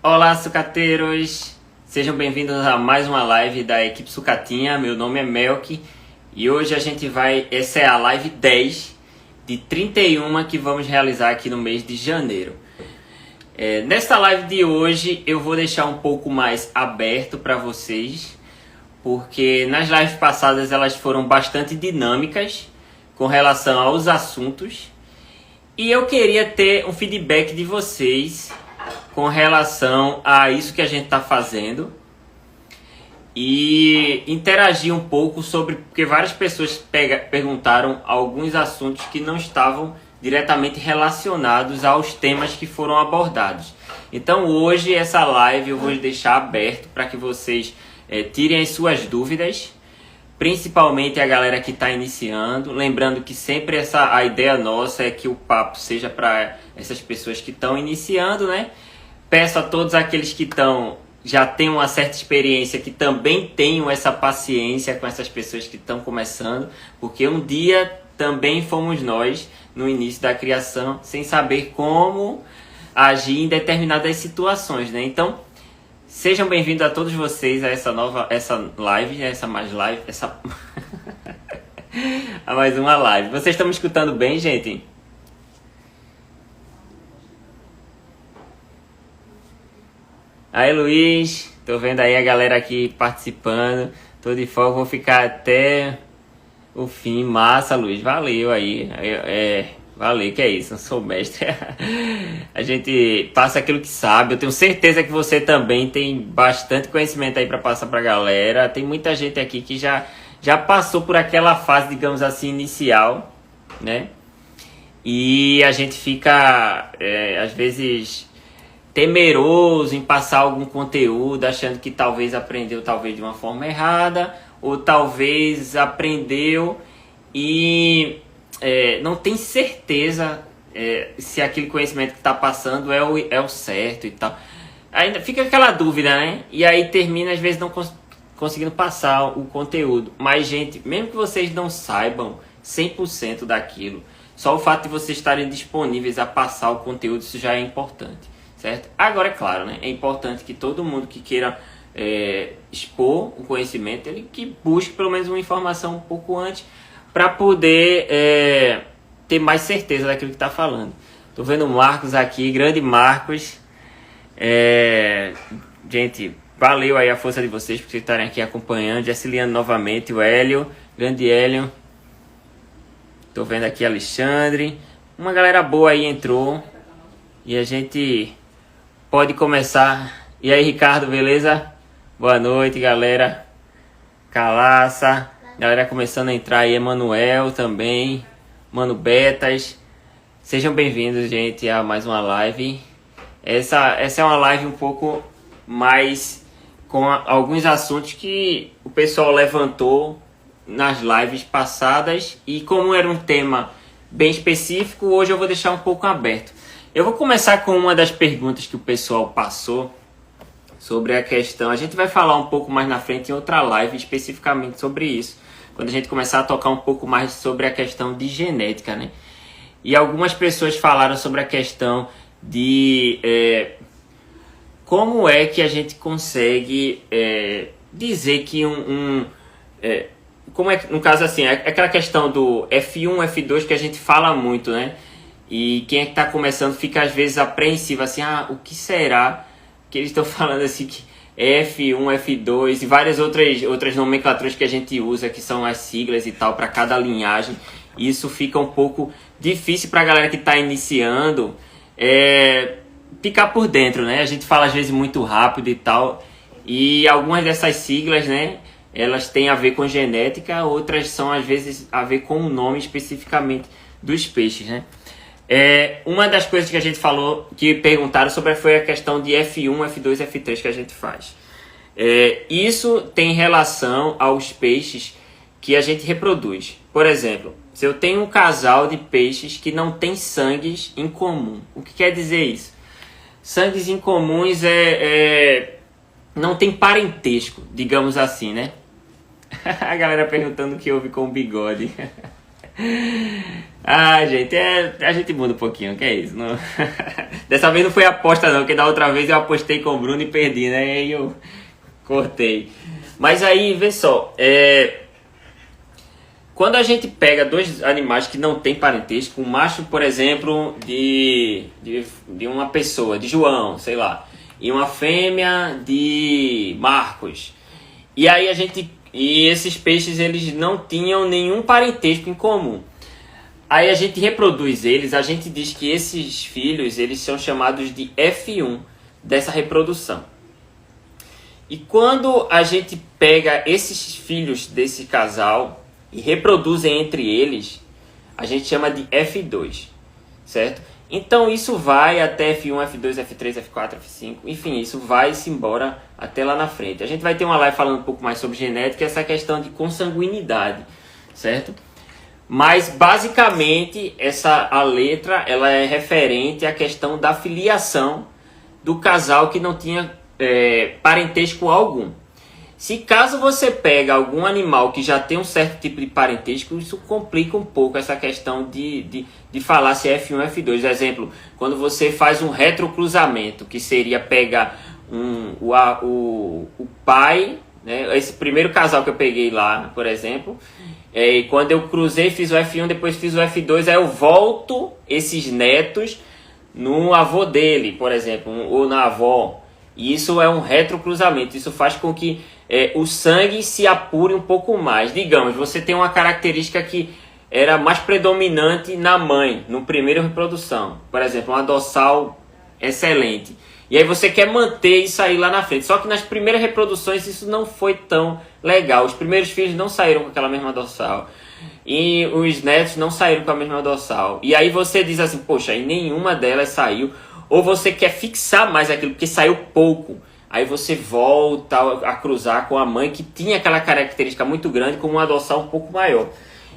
Olá, sucateiros! Sejam bem-vindos a mais uma live da equipe Sucatinha. Meu nome é Melk e hoje essa é a live 10 de 31 que vamos realizar aqui no mês de janeiro. Nesta live de hoje eu vou deixar um pouco mais aberto para vocês, porque nas lives passadas elas foram bastante dinâmicas com relação aos assuntos e eu queria ter um feedback de vocês com relação a isso que a gente está fazendo e interagir um pouco sobre, porque várias pessoas perguntaram alguns assuntos que não estavam diretamente relacionados aos temas que foram abordados. Então hoje essa live eu vou deixar aberto para que vocês tirem as suas dúvidas, principalmente a galera que está iniciando, lembrando que sempre a ideia nossa é que o papo seja para essas pessoas que estão iniciando, né? Peço a todos aqueles que já têm uma certa experiência que também tenham essa paciência com essas pessoas que estão começando, porque um dia também fomos nós no início da criação sem saber como agir em determinadas situações, né? Então, sejam bem-vindos a todos vocês a a mais uma live. Vocês estão me escutando bem, gente? Aí, Luiz, tô vendo aí a galera aqui participando. Tô de folga, vou ficar até o fim. Massa, Luiz, valeu aí. Valeu, que é isso, não sou mestre. A gente passa aquilo que sabe. Eu tenho certeza que você também tem bastante conhecimento aí para passar pra galera. Tem muita gente aqui que já passou por aquela fase, digamos assim, inicial, né? E a gente fica, às vezes, temeroso em passar algum conteúdo, achando que talvez aprendeu de uma forma errada, ou talvez aprendeu e não tem certeza se aquele conhecimento que está passando é o certo e tal. Ainda fica aquela dúvida, né? E aí termina às vezes não conseguindo passar o conteúdo. Mas, gente, mesmo que vocês não saibam 100% daquilo, só o fato de vocês estarem disponíveis a passar o conteúdo, isso já é importante. Certo? Agora, é claro, né? É importante que todo mundo que queira expor o conhecimento, ele que busque pelo menos uma informação um pouco antes para poder ter mais certeza daquilo que está falando. Tô vendo o Marcos aqui, grande Marcos. Gente, valeu aí a força de vocês por estarem aqui acompanhando. Jaciliano novamente, o Hélio, grande Hélio. Tô vendo aqui Alexandre. Uma galera boa aí entrou e a gente pode começar. E aí, Ricardo, beleza? Boa noite, galera. Calaça. Galera começando a entrar aí. Emanuel também. Mano Betas. Sejam bem-vindos, gente, a mais uma live. Essa é uma live um pouco mais com alguns assuntos que o pessoal levantou nas lives passadas. E como era um tema bem específico, hoje eu vou deixar um pouco aberto. Eu vou começar com uma das perguntas que o pessoal passou sobre a questão. A gente vai falar um pouco mais na frente em outra live especificamente sobre isso, quando a gente começar a tocar um pouco mais sobre a questão de genética, né? E algumas pessoas falaram sobre a questão de como é que a gente consegue dizer que como é que, no caso assim, aquela questão do F1, F2 que a gente fala muito, né? E quem é que está começando fica às vezes apreensivo, assim, o que será que eles estão falando assim, que F1, F2 e várias outras nomenclaturas que a gente usa, que são as siglas e tal, para cada linhagem. Isso fica um pouco difícil para a galera que está iniciando ficar por dentro, né? A gente fala às vezes muito rápido e tal, e algumas dessas siglas, né, elas têm a ver com genética, outras são às vezes a ver com o nome especificamente dos peixes, né? Uma das coisas que a gente falou, que perguntaram sobre, foi a questão de F1, F2 e F3 que a gente faz. Isso tem relação aos peixes que a gente reproduz. Por exemplo, se eu tenho um casal de peixes que não tem sangues em comum. O que quer dizer isso? Sangues incomuns não tem parentesco, digamos assim, né? A galera perguntando o que houve com o bigode. Gente, a gente muda um pouquinho, que é isso? Não... Dessa vez não foi aposta não, porque da outra vez eu apostei com o Bruno e perdi, né? E aí eu cortei. Mas aí, vê só, quando a gente pega dois animais que não têm parentesco, um macho, por exemplo, de uma pessoa, de João, sei lá, e uma fêmea de Marcos, e aí e esses peixes eles não tinham nenhum parentesco em comum. Aí a gente reproduz eles, a gente diz que esses filhos eles são chamados de F1 dessa reprodução. E quando a gente pega esses filhos desse casal e reproduzem entre eles, a gente chama de F2, certo? Então isso vai até F1, F2, F3, F4, F5, enfim, isso vai-se embora até lá na frente. A gente vai ter uma live falando um pouco mais sobre genética e essa questão de consanguinidade, certo? Mas basicamente a letra ela é referente à questão da filiação do casal que não tinha parentesco algum. Se caso você pega algum animal que já tem um certo tipo de parentesco, isso complica um pouco essa questão de falar se é F1 ou F2. Exemplo, quando você faz um retrocruzamento, que seria pegar o pai, né, esse primeiro casal que eu peguei lá, por exemplo, e quando eu cruzei, fiz o F1, depois fiz o F2, aí eu volto esses netos no avô dele, por exemplo, ou na avó. E isso é um retrocruzamento, isso faz com que o sangue se apure um pouco mais. Digamos, você tem uma característica que era mais predominante na mãe, no primeiro reprodução. Por exemplo, uma dorsal excelente. E aí você quer manter isso aí lá na frente. Só que nas primeiras reproduções isso não foi tão legal. Os primeiros filhos não saíram com aquela mesma dorsal. E os netos não saíram com a mesma dorsal. E aí você diz assim, poxa, e nenhuma delas saiu. Ou você quer fixar mais aquilo, porque saiu pouco. Aí você volta a cruzar com a mãe que tinha aquela característica muito grande com uma dorsal um pouco maior.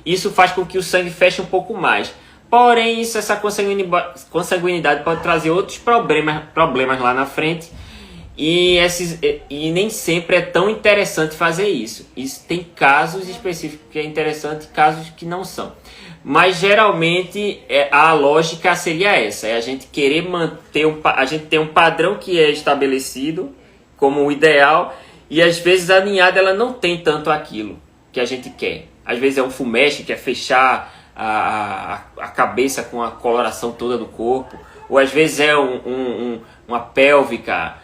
Isso faz com que o sangue feche um pouco mais. Porém, essa consanguinidade pode trazer outros problemas lá na frente. E nem sempre é tão interessante fazer isso. Tem casos específicos que é interessante e casos que não são. Mas geralmente a lógica seria essa. É a gente querer manter a gente tem um padrão que é estabelecido como o ideal. E às vezes a ninhada ela não tem tanto aquilo que a gente quer. Às vezes é um fumeche que é fechar a cabeça com a coloração toda do corpo, ou às vezes é uma pélvica.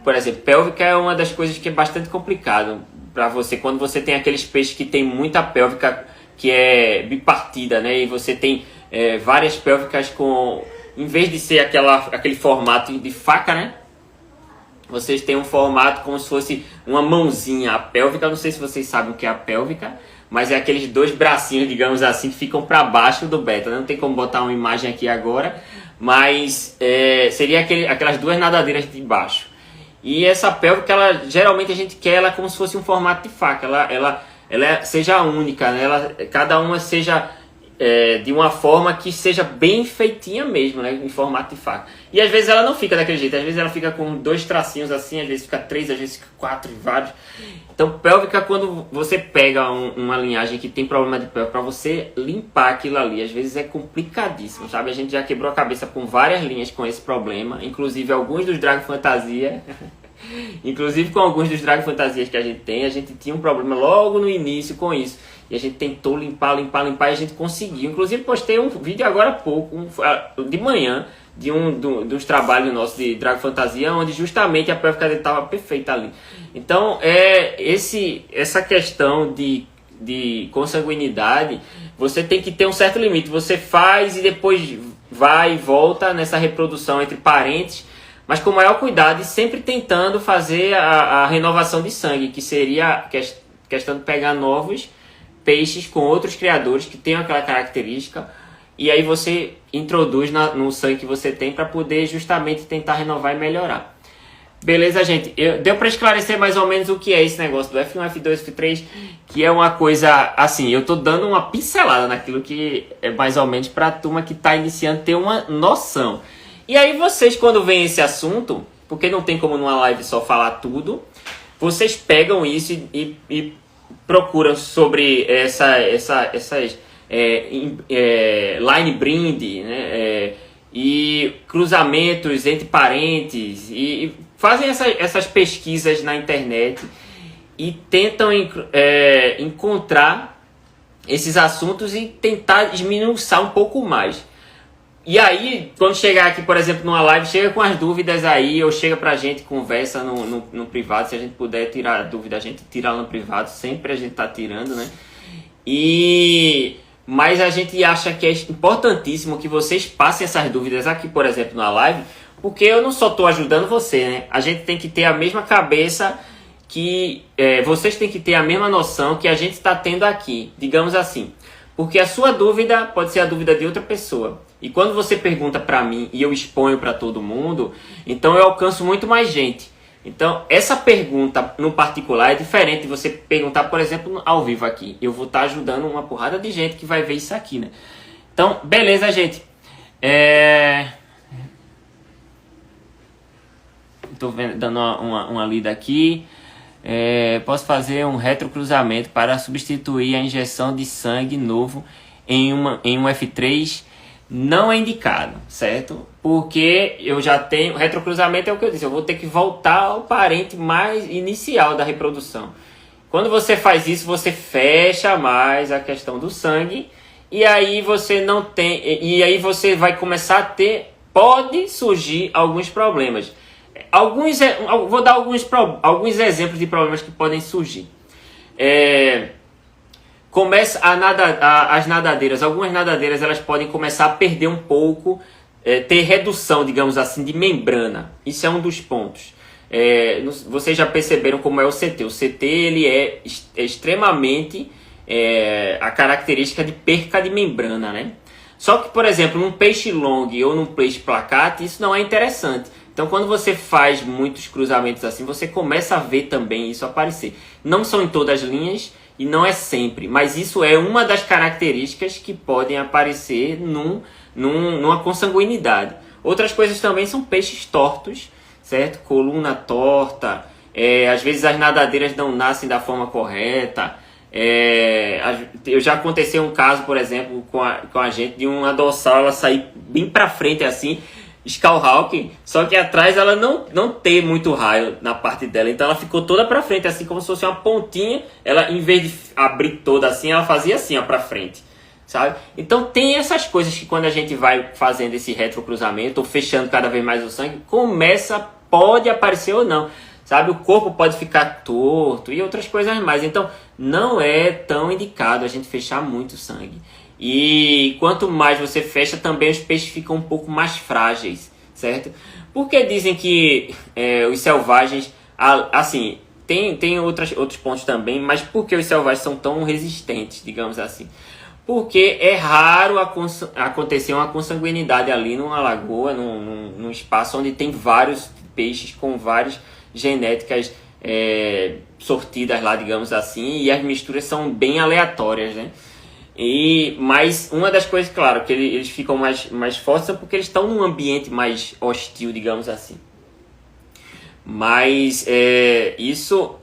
Por exemplo, pélvica é uma das coisas que é bastante complicado para você, quando você tem aqueles peixes que tem muita pélvica que é bipartida, né? E você tem várias pélvicas em vez de ser aquele formato de faca, né? Vocês têm um formato como se fosse uma mãozinha. A pélvica, não sei se vocês sabem o que é a pélvica, mas é aqueles dois bracinhos, digamos assim, que ficam para baixo do beta. Não tem como botar uma imagem aqui agora, mas seria aquelas duas nadadeiras de baixo. E essa pélvica, geralmente a gente quer ela como se fosse um formato de faca. Ela seja única, né? Cada uma seja de uma forma que seja bem feitinha mesmo, né? Em formato de faca. E às vezes ela não fica daquele jeito. Às vezes ela fica com dois tracinhos assim, às vezes fica três, às vezes fica quatro e vários. Então pélvica, quando você pega uma linhagem que tem problema de pélvica, para você limpar aquilo ali, às vezes é complicadíssimo, sabe? A gente já quebrou a cabeça com várias linhas com esse problema, inclusive alguns dos Dragon Fantasia. Inclusive com alguns dos Dragon Fantasias que a gente tinha um problema logo no início com isso. E a gente tentou limpar e a gente conseguiu. Inclusive postei um vídeo agora há pouco, de manhã, dos trabalhos nossos de Dragon Fantasia, onde justamente a pélvica dele estava perfeita ali. Então, essa questão de consanguinidade, você tem que ter um certo limite. Você faz e depois vai e volta nessa reprodução entre parentes, mas com maior cuidado e sempre tentando fazer a renovação de sangue, que seria a questão de pegar novos peixes com outros criadores que tenham aquela característica, e aí você introduz no sangue que você tem para poder justamente tentar renovar e melhorar. Beleza, gente? Deu para esclarecer mais ou menos o que é esse negócio do F1, F2, F3, que é uma coisa, assim, eu tô dando uma pincelada naquilo que é mais ou menos para a turma que está iniciando ter uma noção. E aí vocês, quando vem esse assunto, porque não tem como numa live só falar tudo, vocês pegam isso e procuram sobre essas line breed, né? e cruzamentos entre parentes, e fazem essas pesquisas na internet e tentam encontrar esses assuntos e tentar esmiuçar um pouco mais. E aí, quando chegar aqui, por exemplo, numa live, chega com as dúvidas aí, ou chega pra gente, conversa no privado, se a gente puder tirar a dúvida, a gente tira lá no privado, sempre a gente tá tirando, né? Mas a gente acha que é importantíssimo que vocês passem essas dúvidas aqui, por exemplo, na live, porque eu não só tô ajudando você, né? A gente tem que ter a mesma cabeça que... vocês têm que ter a mesma noção que a gente está tendo aqui, digamos assim. Porque a sua dúvida pode ser a dúvida de outra pessoa. E quando você pergunta para mim e eu exponho para todo mundo, então eu alcanço muito mais gente. Então, essa pergunta no particular é diferente de você perguntar, por exemplo, ao vivo aqui. Eu vou estar ajudando uma porrada de gente que vai ver isso aqui, né? Então, beleza, gente. Estou dando uma lida aqui. Posso fazer um retrocruzamento para substituir a injeção de sangue novo em um F3? Não é indicado, certo? Porque eu já tenho... Retrocruzamento é o que eu disse. Eu vou ter que voltar ao parente mais inicial da reprodução. Quando você faz isso, você fecha mais a questão do sangue. E aí você não tem... E aí você vai começar a ter... Pode surgir alguns problemas. Vou dar alguns exemplos de problemas que podem surgir. Começa as nadadeiras. Algumas nadadeiras elas podem começar a perder um pouco, ter redução, digamos assim, de membrana. Isso é um dos pontos. Vocês já perceberam como é o CT. O CT ele é extremamente a característica de perca de membrana, né? Só que, por exemplo, num peixe long ou num peixe placate, isso não é interessante. Então, quando você faz muitos cruzamentos assim, você começa a ver também isso aparecer. Não são em todas as linhas e não é sempre, mas isso é uma das características que podem aparecer numa consanguinidade. Outras coisas também são peixes tortos, certo? Coluna torta, às vezes as nadadeiras não nascem da forma correta. Já aconteceu um caso, por exemplo, com a gente, de uma dorsal ela sair bem para frente assim, Skullhawk, só que atrás ela não tem muito raio na parte dela, então ela ficou toda pra frente, assim como se fosse uma pontinha. Ela, em vez de abrir toda assim, ela fazia assim, ó, pra frente, sabe? Então tem essas coisas que quando a gente vai fazendo esse retrocruzamento, ou fechando cada vez mais o sangue, pode aparecer ou não, sabe? O corpo pode ficar torto e outras coisas mais, então não é tão indicado a gente fechar muito sangue. E quanto mais você fecha, também os peixes ficam um pouco mais frágeis, certo? Porque dizem que os selvagens, assim, tem outros pontos também, mas por que os selvagens são tão resistentes, digamos assim? Porque é raro acontecer uma consanguinidade ali numa lagoa, num espaço onde tem vários peixes com várias genéticas sortidas lá, digamos assim, e as misturas são bem aleatórias, né? Mas uma das coisas, claro, que eles ficam mais fortes é porque eles estão num ambiente mais hostil, digamos assim. Mas isso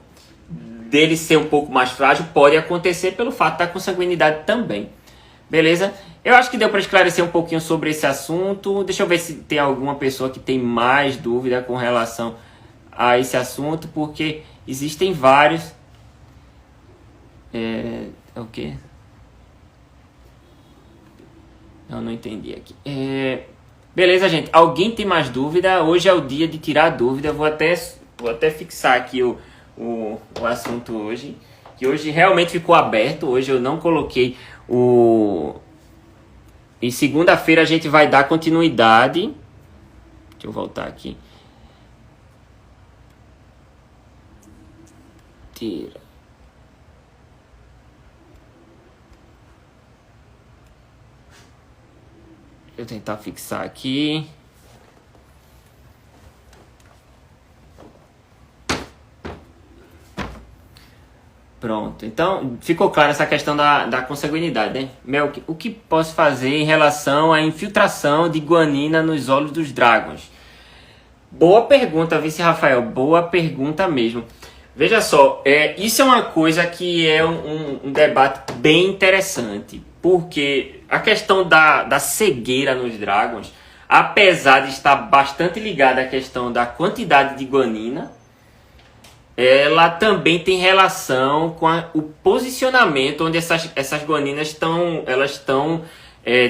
dele ser um pouco mais frágil pode acontecer pelo fato da consanguinidade também. Beleza? Eu acho que deu para esclarecer um pouquinho sobre esse assunto. Deixa eu ver se tem alguma pessoa que tem mais dúvida com relação a esse assunto, porque existem vários... o quê? Eu não entendi aqui. Beleza, gente. Alguém tem mais dúvida? Hoje é o dia de tirar dúvida. Vou até fixar aqui o assunto hoje. Que hoje realmente ficou aberto. Hoje eu não coloquei E segunda-feira a gente vai dar continuidade. Deixa eu voltar aqui. Tira. Deixa eu tentar fixar aqui. Pronto. Então, ficou clara essa questão da consanguinidade, né? Mel, o que posso fazer em relação à infiltração de guanina nos olhos dos dragons? Boa pergunta, vice Rafael. Boa pergunta mesmo. Veja só, isso é uma coisa que é um debate bem interessante. Porque a questão da cegueira nos dragons, apesar de estar bastante ligada à questão da quantidade de guanina, ela também tem relação com o posicionamento onde essas guaninas estão,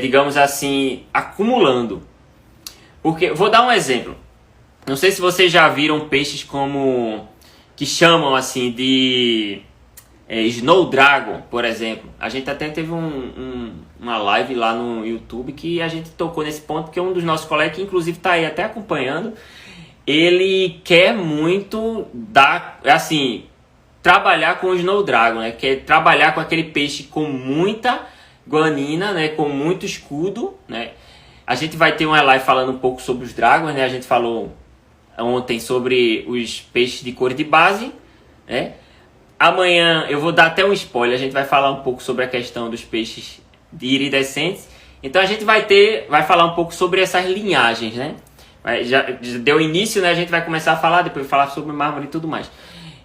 digamos assim, acumulando. Porque, vou dar um exemplo. Não sei se vocês já viram peixes que chamam assim de Snow Dragon, por exemplo. A gente até teve uma live lá no YouTube que a gente tocou nesse ponto, porque um dos nossos colegas, que inclusive está aí até acompanhando, ele quer muito trabalhar com o Snow Dragon, né? Quer trabalhar com aquele peixe com muita guanina, né? Com muito escudo, né? A gente vai ter uma live falando um pouco sobre os dragons, né? A gente falou ontem sobre os peixes de cor de base, né? Amanhã eu vou dar até um spoiler, a gente vai falar um pouco sobre a questão dos peixes de iridescentes. Então a gente vai falar um pouco sobre essas linhagens, né? Já deu início, né? A gente vai começar a falar, depois falar sobre mármore e tudo mais.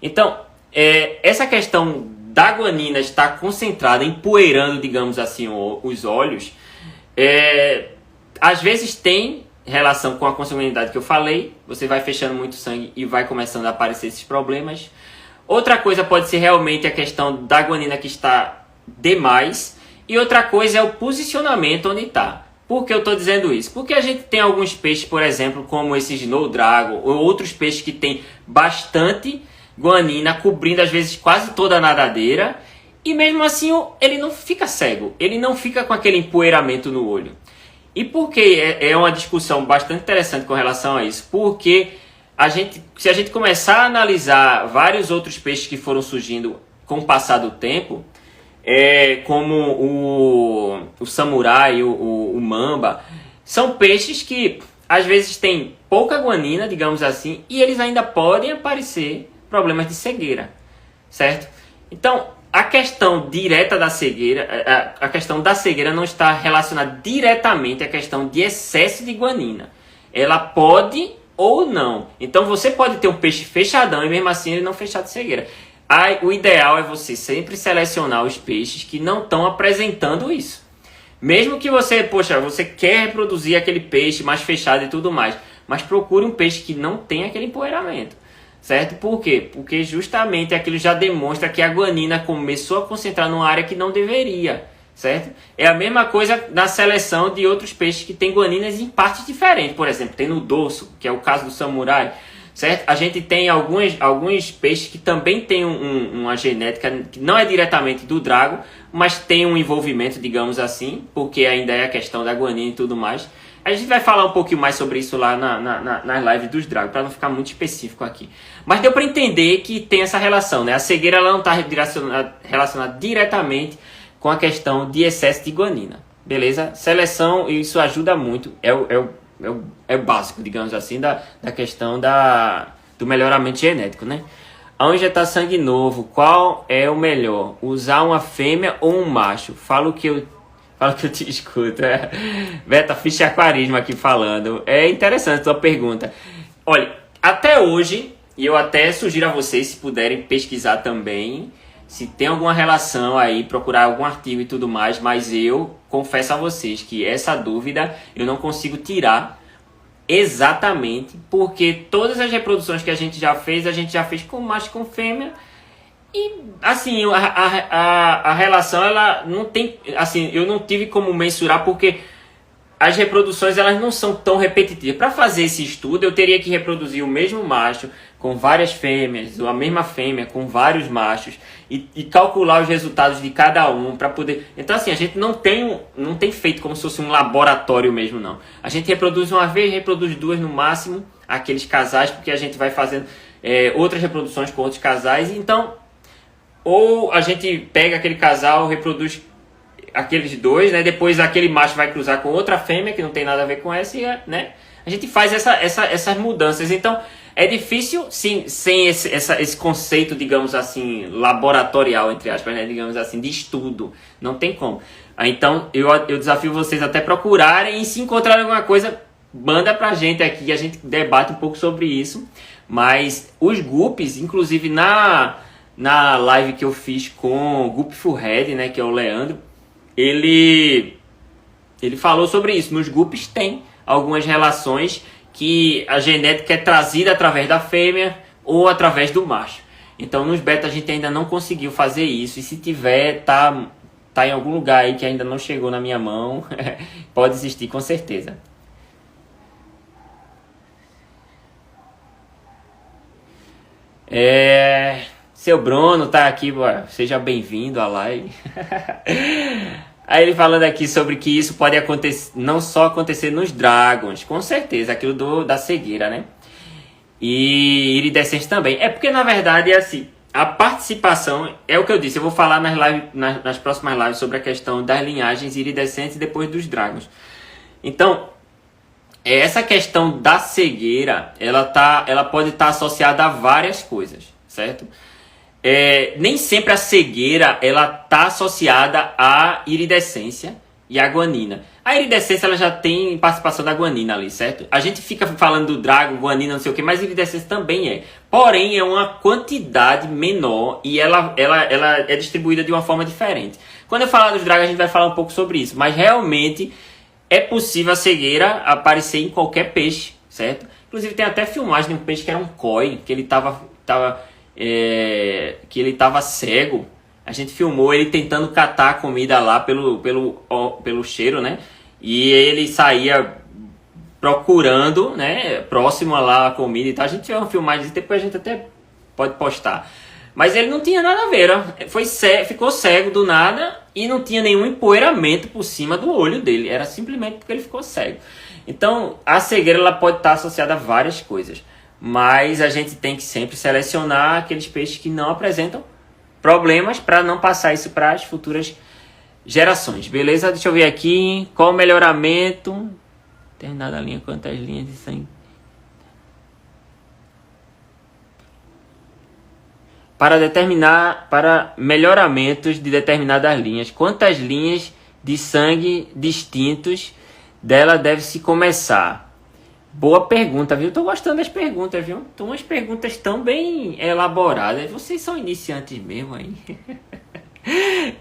Então, essa questão da guanina estar concentrada, empoeirando, digamos assim, os óleos, às vezes tem relação com a consanguinidade que eu falei. Você vai fechando muito sangue e vai começando a aparecer esses problemas. Outra coisa pode ser realmente a questão da guanina que está demais. E outra coisa é o posicionamento onde está. Por que eu estou dizendo isso? Porque a gente tem alguns peixes, por exemplo, como esse Snow Dragon, ou outros peixes que tem bastante guanina, cobrindo às vezes quase toda a nadadeira, e mesmo assim ele não fica cego, ele não fica com aquele empoeiramento no olho. E por que é uma discussão bastante interessante com relação a isso? Porque se a gente começar a analisar vários outros peixes que foram surgindo com o passar do tempo, como o samurai, o mamba, são peixes que às vezes têm pouca guanina, digamos assim, e eles ainda podem aparecer problemas de cegueira, certo? Então, a questão direta da cegueira, a questão da cegueira não está relacionada diretamente à questão de excesso de guanina. Ela pode ou não. Então, você pode ter um peixe fechadão e mesmo assim ele não fechar de cegueira. O ideal é você sempre selecionar os peixes que não estão apresentando isso. Mesmo que você quer reproduzir aquele peixe mais fechado e tudo mais, mas procure um peixe que não tem aquele empoeiramento, certo? Por quê? Porque justamente aquilo já demonstra que a guanina começou a concentrar numa área que não deveria, certo? É a mesma coisa na seleção de outros peixes que têm guaninas em partes diferentes. Por exemplo, tem no dorso, que é o caso do samurai, certo? A gente tem alguns peixes que também têm uma genética que não é diretamente do drago, mas tem um envolvimento, digamos assim, porque ainda é a questão da guanina e tudo mais. A gente vai falar um pouquinho mais sobre isso lá nas lives dos dragos, para não ficar muito específico aqui. Mas deu para entender que tem essa relação, né? A cegueira ela não está relacionada diretamente com a questão de excesso de guanina, beleza? Seleção, isso ajuda muito, é o básico, digamos assim, da questão do melhoramento genético, né? Ao injetar sangue novo, qual é o melhor? Usar uma fêmea ou um macho? Fala que eu te escuto. Beta Fish Aquarismo aqui falando. É interessante a tua pergunta. Olha, até hoje, e eu até sugiro a vocês, se puderem pesquisar também, se tem alguma relação aí, procurar algum artigo e tudo mais, mas eu confesso a vocês que essa dúvida eu não consigo tirar exatamente, porque todas as reproduções que a gente já fez com macho e com fêmea, e assim, a relação ela não tem, assim, eu não tive como mensurar, porque as reproduções elas não são tão repetitivas. Para fazer esse estudo eu teria que reproduzir o mesmo macho com várias fêmeas, ou a mesma fêmea com vários machos, e calcular os resultados de cada um para poder... Então assim, a gente não tem feito como se fosse um laboratório mesmo, não. A gente reproduz uma vez, reproduz duas no máximo, aqueles casais, porque a gente vai fazendo outras reproduções com outros casais. Então, ou a gente pega aquele casal, reproduz aqueles dois, né? Depois aquele macho vai cruzar com outra fêmea que não tem nada a ver com essa, né? A gente faz essas mudanças. Então é difícil, sim, sem esse conceito, digamos assim, laboratorial, entre aspas, né? Digamos assim, de estudo. Não tem como. Então eu desafio vocês até procurarem, e se encontrarem alguma coisa, manda pra gente aqui, a gente debate um pouco sobre isso. Mas os guppies, inclusive na live que eu fiz com o Guppy Full Head, né, que é o Leandro, ele falou sobre isso. Nos guppies tem algumas relações que a genética é trazida através da fêmea ou através do macho. Então nos beta a gente ainda não conseguiu fazer isso, e se tiver, tá em algum lugar aí que ainda não chegou na minha mão, pode existir com certeza. Seu Bruno tá aqui, seja bem-vindo à live. Aí ele falando aqui sobre que isso pode acontecer, não só acontecer nos Dragons, com certeza, aquilo da cegueira, né? E iridescentes também. É porque, na verdade, é assim, a participação, é o que eu disse, eu vou falar nas próximas lives sobre a questão das linhagens iridescentes depois dos Dragons. Então, essa questão da cegueira, ela pode estar associada a várias coisas, certo? Nem sempre a cegueira ela está associada à iridescência e à guanina. A iridescência ela já tem participação da guanina ali, certo? A gente fica falando do drago, guanina, não sei o que, mas a iridescência também é. Porém, é uma quantidade menor e ela é distribuída de uma forma diferente. Quando eu falar dos dragos, a gente vai falar um pouco sobre isso. Mas realmente é possível a cegueira aparecer em qualquer peixe, certo? Inclusive tem até filmagem de um peixe que era um koi, que ele estava cego. A gente filmou ele tentando catar a comida lá pelo cheiro, né? E ele saía procurando, né? Próximo lá a comida e tal. A gente fez uma filmagem, depois a gente até pode postar. Mas ele não tinha nada a ver, ó. Ficou cego do nada e não tinha nenhum empoeiramento por cima do olho dele. Era simplesmente porque ele ficou cego. Então, a cegueira ela pode estar associada a várias coisas. Mas a gente tem que sempre selecionar aqueles peixes que não apresentam problemas para não passar isso para as futuras gerações. Beleza? Deixa eu ver aqui. Qual o melhoramento? Terminada a linha, quantas linhas de sangue? Para melhoramentos de determinadas linhas, quantas linhas de sangue distintos dela deve-se começar? Boa pergunta, viu? Tô gostando das perguntas, viu? Estão umas perguntas tão bem elaboradas. Vocês são iniciantes mesmo aí.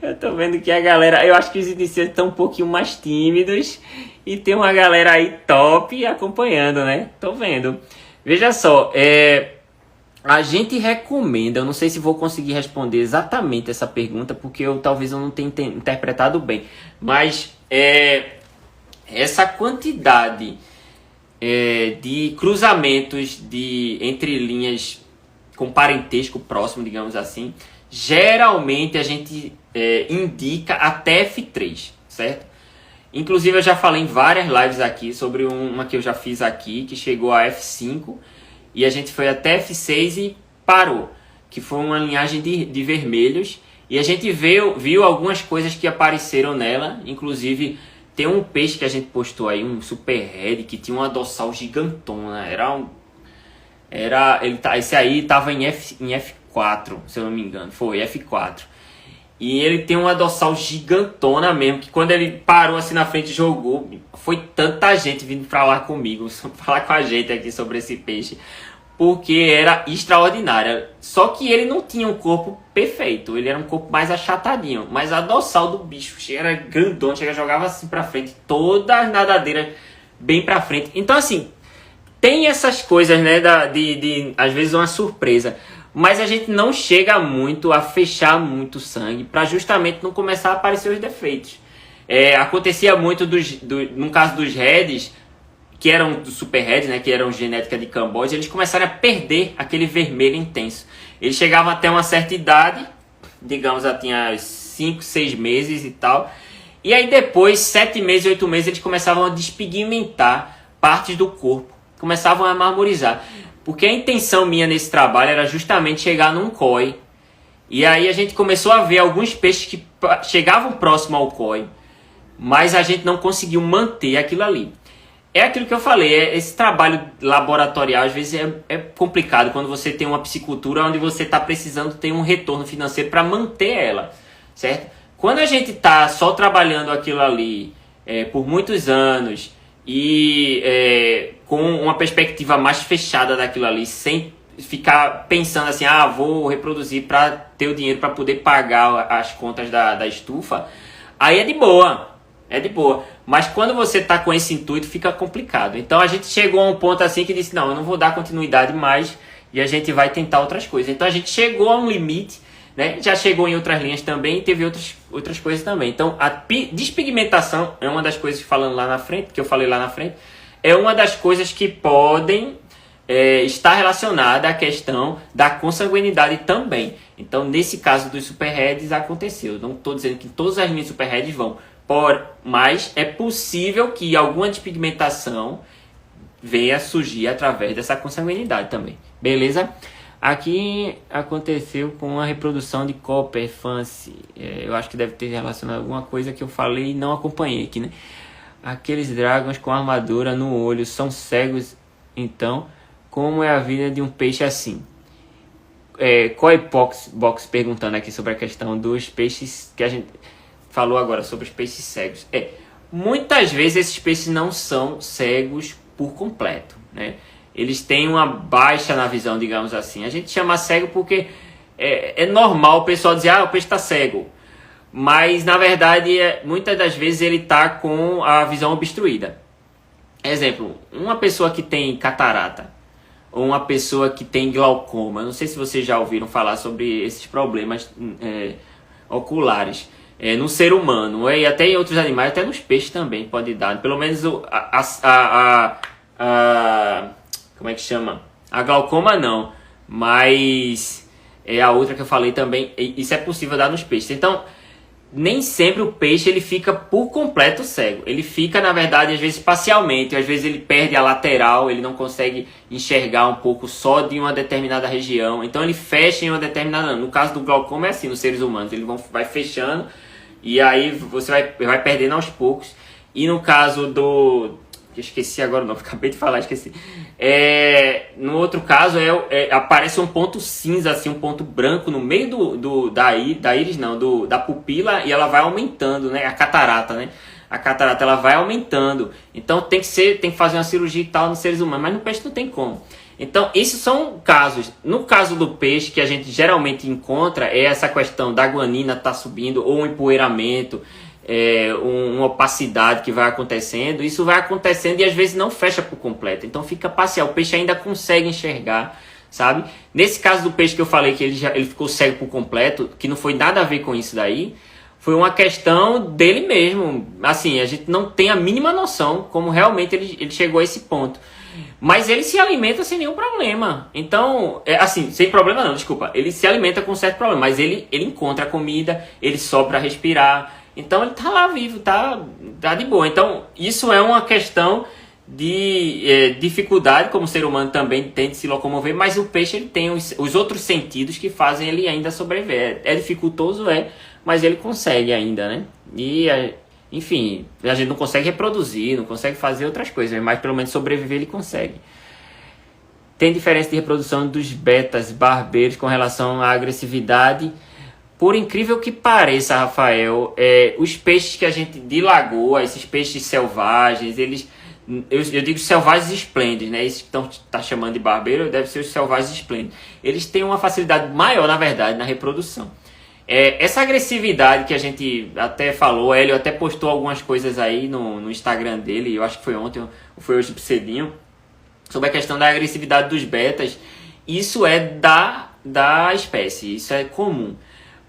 Eu tô vendo que a galera... Eu acho que os iniciantes estão um pouquinho mais tímidos. E tem uma galera aí top acompanhando, né? Tô vendo. Veja só, a gente recomenda... Eu não sei se vou conseguir responder exatamente essa pergunta, porque talvez eu não tenha interpretado bem. Mas essa quantidade... de cruzamentos entre linhas com parentesco próximo, digamos assim, geralmente a gente indica até F3, certo? Inclusive eu já falei em várias lives aqui sobre uma que eu já fiz aqui, que chegou a F5 e a gente foi até F6 e parou, que foi uma linhagem de vermelhos, e a gente viu algumas coisas que apareceram nela, inclusive... Tem um peixe que a gente postou aí, um super red, que tinha uma dorsal gigantona. Esse aí tava em F4, se eu não me engano. Foi F4. E ele tem uma dorsal gigantona mesmo, que quando ele parou assim na frente e jogou, foi tanta gente vindo falar comigo, falar com a gente aqui sobre esse peixe. Porque era extraordinário. Só que ele não tinha um corpo perfeito. Ele era um corpo mais achatadinho. Mas a dorsal do bicho era grandona. Jogava assim pra frente. Toda a nadadeira bem pra frente. Então assim, tem essas coisas, né? Às vezes uma surpresa. Mas a gente não chega muito a fechar muito sangue. Pra justamente não começar a aparecer os defeitos. Acontecia muito no caso dos Reds... que eram do Super Red, né, que eram genética de Camboja, eles começaram a perder aquele vermelho intenso. Eles chegavam até uma certa idade, digamos, já tinha 5, 6 meses e tal, e aí depois, 7 meses, 8 meses, eles começavam a despigmentar partes do corpo, começavam a marmorizar. Porque a intenção minha nesse trabalho era justamente chegar num koi, e aí a gente começou a ver alguns peixes que chegavam próximo ao koi, mas a gente não conseguiu manter aquilo ali. É aquilo que eu falei, esse trabalho laboratorial às vezes é complicado quando você tem uma piscicultura onde você está precisando ter um retorno financeiro para manter ela, certo? Quando a gente está só trabalhando aquilo ali por muitos anos e com uma perspectiva mais fechada daquilo ali, sem ficar pensando assim, vou reproduzir para ter o dinheiro para poder pagar as contas da estufa, aí é de boa. Mas quando você está com esse intuito, fica complicado. Então a gente chegou a um ponto assim que disse, não, eu não vou dar continuidade mais e a gente vai tentar outras coisas. Então a gente chegou a um limite, né? Já chegou em outras linhas também e teve outras coisas também. Então a despigmentação é uma das coisas que eu falei lá na frente, é uma das coisas que podem estar relacionada à questão da consanguinidade também. Então nesse caso dos superheads aconteceu. Não estou dizendo que todas as linhas superheads vão, mas é possível que alguma despigmentação venha surgir através dessa consanguinidade também. Beleza? Aqui aconteceu com a reprodução de Copper Fancy. Eu acho que deve ter relacionado a alguma coisa que eu falei e não acompanhei aqui, né? Aqueles dragões com armadura no olho são cegos, então como é a vida de um peixe assim? Koi Box perguntando aqui sobre a questão dos peixes que a gente falou agora, sobre os peixes cegos. Muitas vezes esses peixes não são cegos por completo, né? Eles têm uma baixa na visão, digamos assim. A gente chama cego porque é normal o pessoal dizer, o peixe está cego. Mas, na verdade, muitas das vezes ele está com a visão obstruída. Exemplo, uma pessoa que tem catarata ou uma pessoa que tem glaucoma. Não sei se vocês já ouviram falar sobre esses problemas oculares no ser humano e até em outros animais, até nos peixes também pode dar. Pelo menos como é que chama? A glaucoma não, mas a outra que eu falei também, isso é possível dar nos peixes. Então, nem sempre o peixe ele fica por completo cego. Ele fica, na verdade, às vezes parcialmente. Às vezes ele perde a lateral, ele não consegue enxergar um pouco só de uma determinada região. Então ele fecha em uma determinada... No caso do glaucoma é assim, nos seres humanos. Ele vai fechando e aí você vai perdendo aos poucos. E no caso do... Esqueci agora o nome, acabei de falar, esqueci. No outro caso, aparece um ponto cinza, assim, um ponto branco no meio da íris, não, da pupila, e ela vai aumentando, né? A catarata, né? A catarata ela vai aumentando. Então tem que fazer uma cirurgia e tal nos seres humanos, mas no peixe não tem como. Então, esses são casos. No caso do peixe, que a gente geralmente encontra, é essa questão da guanina estar subindo, ou um empoeiramento, uma opacidade que vai acontecendo. Isso vai acontecendo e às vezes não fecha por completo, então fica parcial, o peixe ainda consegue enxergar, sabe? Nesse caso do peixe que eu falei que ele ficou cego por completo, que não foi nada a ver com isso daí, foi uma questão dele mesmo. Assim, a gente não tem a mínima noção como realmente ele chegou a esse ponto, mas ele se alimenta sem nenhum problema. Então, assim, sem problema não, desculpa, ele se alimenta com certo problema, mas ele encontra comida, ele sobe para respirar. Então ele tá lá vivo, tá de boa. Então isso é uma questão de dificuldade, como o ser humano também tem de se locomover, mas o peixe ele tem os outros sentidos que fazem ele ainda sobreviver. É dificultoso, mas ele consegue ainda, né? E, enfim, a gente não consegue reproduzir, não consegue fazer outras coisas, mas pelo menos sobreviver ele consegue. Tem diferença de reprodução dos betas barbeiros com relação à agressividade? Por incrível que pareça, Rafael, os peixes que a gente de lagoa, esses peixes selvagens, eu digo selvagens esplêndidos, né? Esses que tá chamando de barbeiro, deve ser os selvagens esplêndidos. Eles têm uma facilidade maior, na verdade, na reprodução. Essa agressividade que a gente até falou, o Hélio até postou algumas coisas aí no Instagram dele, eu acho que foi ontem ou foi hoje cedinho, sobre a questão da agressividade dos betas. Isso é da espécie, isso é comum.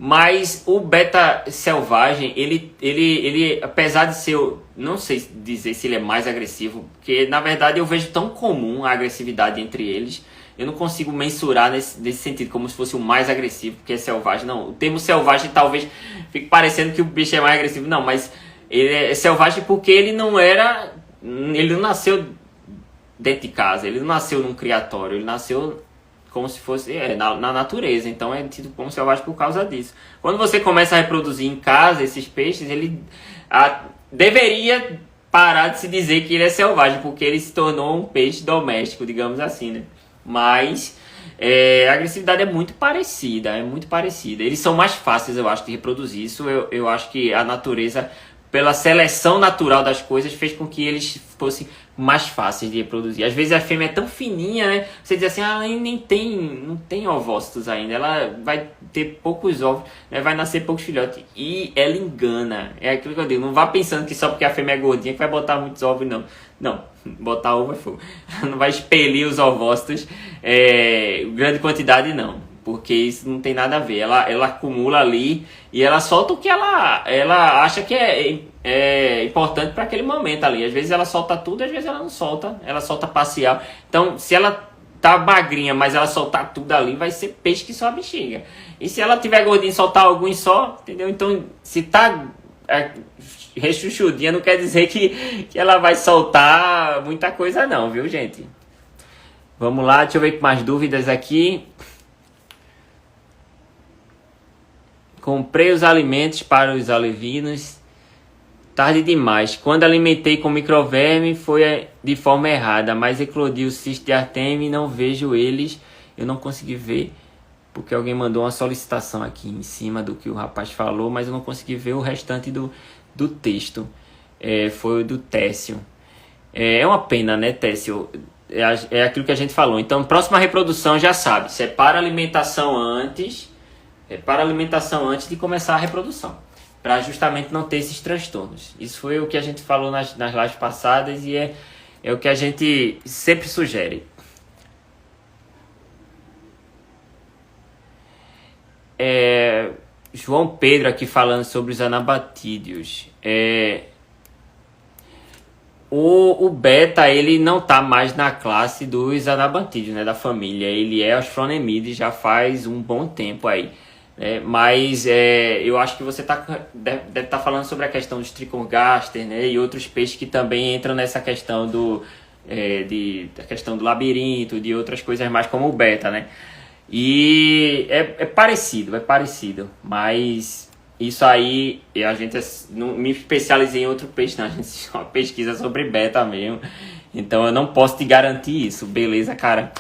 Mas o beta selvagem, ele apesar de ser, não sei dizer se ele é mais agressivo, porque na verdade eu vejo tão comum a agressividade entre eles, eu não consigo mensurar nesse sentido, como se fosse o mais agressivo, porque é selvagem. Não, o termo selvagem talvez fique parecendo que o bicho é mais agressivo, não, mas ele é selvagem porque ele não nasceu dentro de casa, ele não nasceu num criatório, ele nasceu como se fosse na natureza, então é tido como selvagem por causa disso. Quando você começa a reproduzir em casa esses peixes, ele deveria parar de se dizer que ele é selvagem, porque ele se tornou um peixe doméstico, digamos assim, né? Mas a agressividade é muito parecida, Eles são mais fáceis, eu acho, de reproduzir. Isso eu acho que a natureza, pela seleção natural das coisas, fez com que eles fossem mais fáceis de reproduzir. Às vezes a fêmea é tão fininha, né? Você diz assim, ah, ela nem tem, não tem ovócitos ainda, ela vai ter poucos ovos, né? Vai nascer poucos filhotes. E ela engana. É aquilo que eu digo, não vá pensando que só porque a fêmea é gordinha que vai botar muitos ovos, não. Não, botar ovo é fogo. Não vai expelir os ovócitos grande quantidade, não. Porque isso não tem nada a ver. Ela acumula ali e ela solta o que ela acha que é importante para aquele momento ali. Às vezes ela solta tudo, às vezes ela não solta. Ela solta parcial. Então, se ela tá magrinha, mas ela soltar tudo ali, vai ser peixe que só a bexiga. E se ela tiver gordinha e soltar alguns só, entendeu? Então, se tá rechuchudinha, não quer dizer que ela vai soltar muita coisa não, viu, gente? Vamos lá, deixa eu ver mais dúvidas aqui. Comprei os alimentos para os alevinos tarde demais. Quando alimentei com microverme foi de forma errada, mas eclodiu o cisto de Artemia e não vejo eles. Eu não consegui ver porque alguém mandou uma solicitação aqui em cima do que o rapaz falou, mas eu não consegui ver o restante do texto. Foi o do Técio. É uma pena, né, Técio? É aquilo que a gente falou. Então, próxima reprodução já sabe. Separa a alimentação antes. Para a alimentação antes de começar a reprodução, para justamente não ter esses transtornos. Isso foi o que a gente falou nas lives passadas e é o que a gente sempre sugere. João Pedro aqui falando sobre os anabatídeos. O beta, ele não está mais na classe dos anabatídeos, né, da família. Ele é Asphronemydes já faz um bom tempo aí. Mas eu acho que você deve estar falando sobre a questão dos tricongaster, né, e outros peixes que também entram nessa questão da questão do labirinto, de outras coisas mais como o beta, né? E é parecido, mas isso aí a gente não me especializei em outro peixe, não. A gente só pesquisa sobre beta mesmo, então eu não posso te garantir isso, beleza, cara?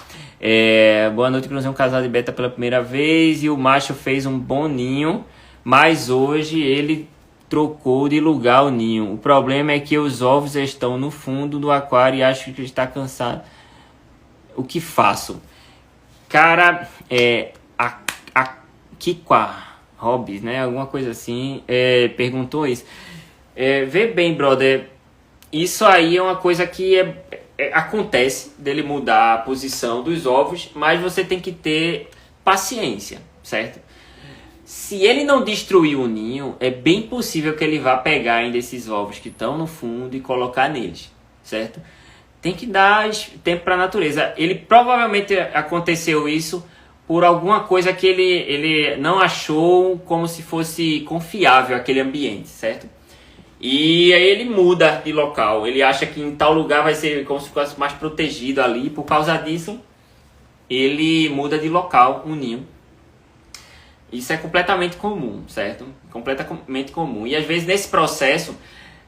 Boa noite, cruzei um casal de beta pela primeira vez e o macho fez um bom ninho, mas hoje ele trocou de lugar o ninho. O problema é que os ovos estão no fundo do aquário e acho que ele está cansado. O que faço? Cara, a Kikwa Hobbs, né? Alguma coisa assim, perguntou isso. Vê bem, brother, isso aí é uma coisa que acontece dele mudar a posição dos ovos, mas você tem que ter paciência, certo? Se ele não destruir o ninho, é bem possível que ele vá pegar ainda esses ovos que estão no fundo e colocar neles, certo? Tem que dar tempo para a natureza. Ele provavelmente aconteceu isso por alguma coisa que ele não achou como se fosse confiável aquele ambiente, certo? E aí ele muda de local. Ele acha que em tal lugar vai ser como se fosse mais protegido ali. Por causa disso, ele muda de local o ninho. Isso é completamente comum, certo? Completamente comum. E às vezes nesse processo,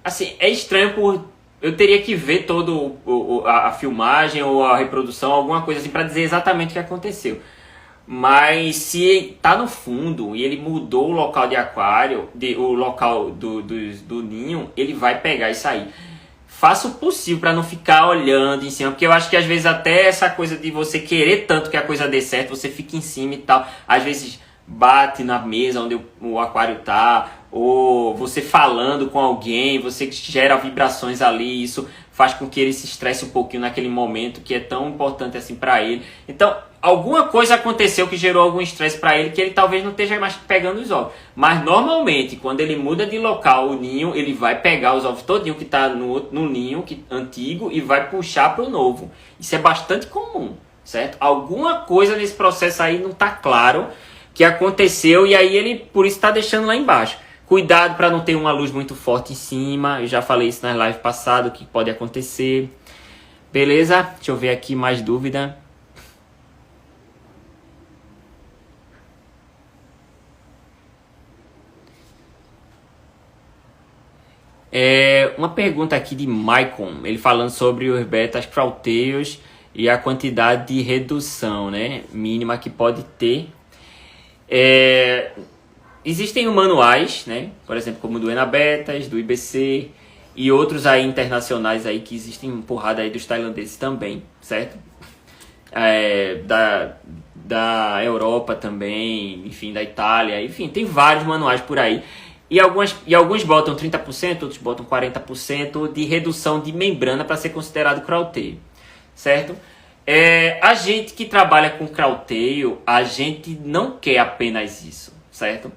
assim, é estranho eu teria que ver toda a filmagem ou a reprodução, alguma coisa assim, para dizer exatamente o que aconteceu. Mas se tá no fundo e ele mudou o local de aquário, o local do ninho, ele vai pegar isso aí. Faça o possível para não ficar olhando em cima, porque eu acho que às vezes até essa coisa de você querer tanto que a coisa dê certo, você fica em cima e tal. Às vezes bate na mesa onde o aquário tá, ou você falando com alguém, você gera vibrações ali, isso faz com que ele se estresse um pouquinho naquele momento que é tão importante assim para ele. Então, alguma coisa aconteceu que gerou algum estresse para ele que ele talvez não esteja mais pegando os ovos. Mas normalmente, quando ele muda de local o ninho, ele vai pegar os ovos todinho que está no ninho antigo e vai puxar para o novo. Isso é bastante comum, certo? Alguma coisa nesse processo aí não está claro que aconteceu e aí ele por isso está deixando lá embaixo. Cuidado para não ter uma luz muito forte em cima. Eu já falei isso nas lives passadas, o que pode acontecer. Beleza? Deixa eu ver aqui mais dúvida. Uma pergunta aqui de Maicon, ele falando sobre os betas frauteios e a quantidade de redução, né, mínima que pode ter. Existem manuais, né, por exemplo, como do Enabetas, do IBC, e outros aí internacionais aí que existem porrada aí dos tailandeses também, certo? Da Europa também, enfim, da Itália, enfim, tem vários manuais por aí. E alguns botam 30%, outros botam 40% de redução de membrana para ser considerado crowtail, certo? A gente que trabalha com crowtail, a gente não quer apenas isso, certo?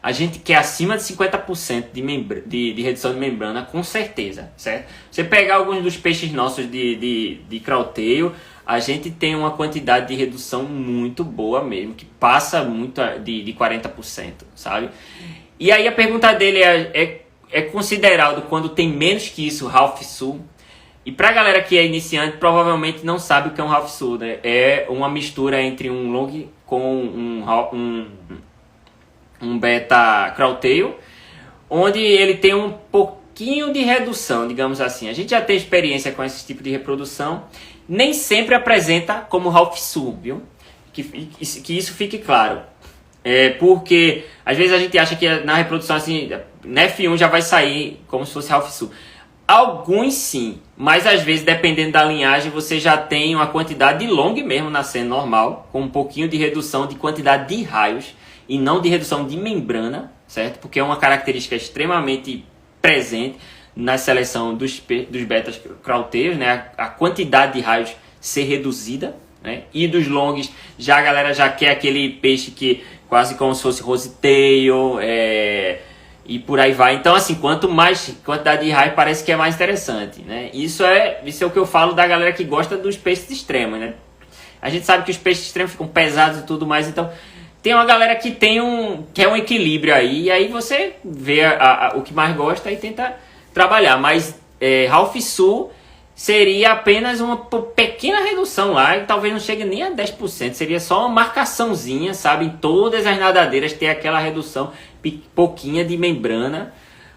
A gente quer acima de 50% de redução de membrana, com certeza, certo? Você pegar alguns dos peixes nossos de crowtail, a gente tem uma quantidade de redução muito boa mesmo, que passa muito de 40%, sabe? E aí a pergunta dele é considerado quando tem menos que isso, Ralph Sue? E pra galera que é iniciante, provavelmente não sabe o que é um Ralph Sue, né? É uma mistura entre um long com um beta crowtail, onde ele tem um pouquinho de redução, digamos assim. A gente já tem experiência com esse tipo de reprodução, nem sempre apresenta como Ralph Sue, viu? Que isso fique claro. Porque às vezes a gente acha que na reprodução assim, na F1 já vai sair como se fosse Ralph Sue. Alguns sim, mas às vezes dependendo da linhagem você já tem uma quantidade de long mesmo nascendo normal, com um pouquinho de redução de quantidade de raios e não de redução de membrana, certo? Porque é uma característica extremamente presente na seleção dos betas crowtails, né? A quantidade de raios ser reduzida, né? E dos longs, a galera já quer aquele peixe que quase como se fosse rosetail, e por aí vai. Então, assim, quanto mais quantidade de raio, parece que é mais interessante, né? Isso é o que eu falo da galera que gosta dos peixes extremos, né? A gente sabe que os peixes extremos ficam pesados e tudo mais, então tem uma galera que quer um equilíbrio aí, e aí você vê o que mais gosta e tenta trabalhar. Mas Ralph Sue seria apenas uma pequena redução lá, e talvez não chegue nem a 10%, seria só uma marcaçãozinha, sabe? Em todas as nadadeiras ter aquela redução pouquinha de membrana.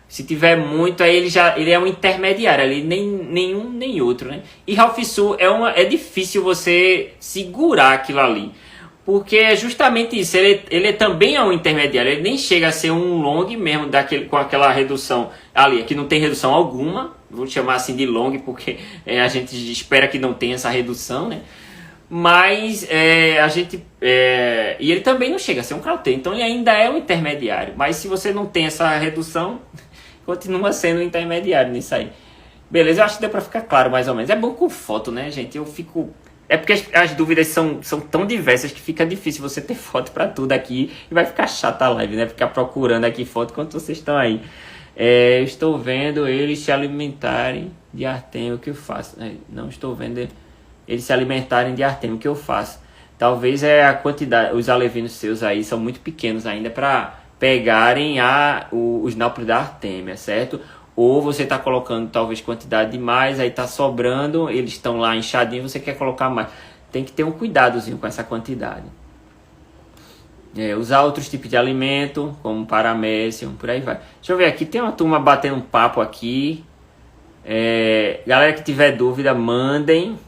Se tiver muito, aí ele é um intermediário ali, nem nenhum nem outro, né? E Ralph Sue é difícil você segurar aquilo ali, porque é justamente isso, ele também é um intermediário, ele nem chega a ser um long mesmo com aquela redução ali, aqui não tem redução alguma, vou chamar assim de long, porque a gente espera que não tenha essa redução, né? Mas e ele também não chega a ser um crowtail, então ele ainda é um intermediário, mas se você não tem essa redução, continua sendo um intermediário nisso aí. Beleza, eu acho que deu pra ficar claro mais ou menos. É bom com foto, né, gente? É porque as dúvidas são tão diversas que fica difícil você ter foto pra tudo aqui. E vai ficar chata a live, né? Ficar procurando aqui foto enquanto vocês estão aí. Estou vendo eles se alimentarem de artêmio, o que eu faço? Não estou vendo eles se alimentarem de artêmio, o que eu faço? Talvez a quantidade, os alevinos seus aí são muito pequenos ainda para pegarem os nápoles da artêmia, certo? Ou você está colocando talvez quantidade demais, aí está sobrando, eles estão lá inchadinhos, você quer colocar mais. Tem que ter um cuidadozinho com essa quantidade. Usar outros tipos de alimento, como paramécium, por aí vai. Deixa eu ver aqui, tem uma turma batendo um papo aqui. Galera que tiver dúvida, mandem.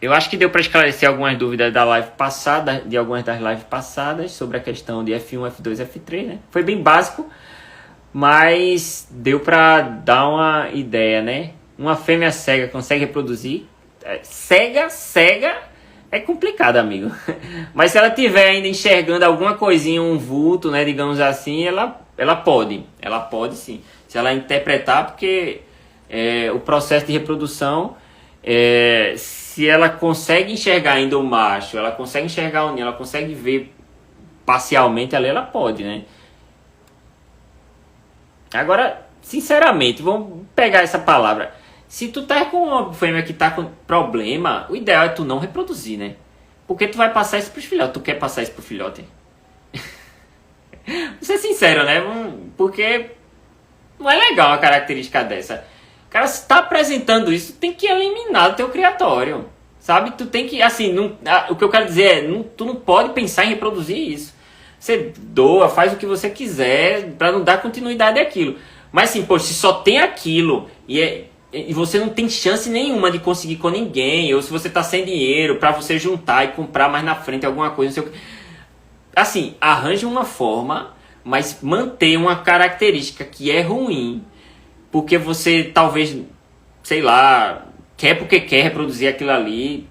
Eu acho que deu para esclarecer algumas dúvidas da live passada, de algumas das lives passadas, sobre a questão de F1, F2, F3, né? Foi bem básico, mas deu para dar uma ideia, né? Uma fêmea cega consegue reproduzir? Cega é complicado, amigo. Mas se ela tiver ainda enxergando alguma coisinha, um vulto, né, digamos assim, ela pode sim. Se ela interpretar, porque o processo de reprodução, se ela consegue enxergar ainda o macho, ela consegue enxergar o ninho, ela consegue ver parcialmente ali, ela pode, né? Agora, sinceramente, vamos pegar essa palavra. Se tu tá com uma fêmea que tá com problema, o ideal é tu não reproduzir, né? Porque tu vai passar isso pros filhotes. Tu quer passar isso pro filhote? Vou ser sincero, né? Porque não é legal uma característica dessa. Cara, se tá apresentando isso, tu tem que eliminar do teu criatório. Sabe? Tu tem que, assim, o que eu quero dizer é, tu não pode pensar em reproduzir isso. Você doa, faz o que você quiser para não dar continuidade àquilo. Mas assim, poxa, se só tem aquilo e você não tem chance nenhuma de conseguir com ninguém, ou se você tá sem dinheiro para você juntar e comprar mais na frente alguma coisa, não sei o que. Assim, arranje uma forma, mas manter uma característica que é ruim, porque você talvez, sei lá, quer porque quer reproduzir aquilo ali,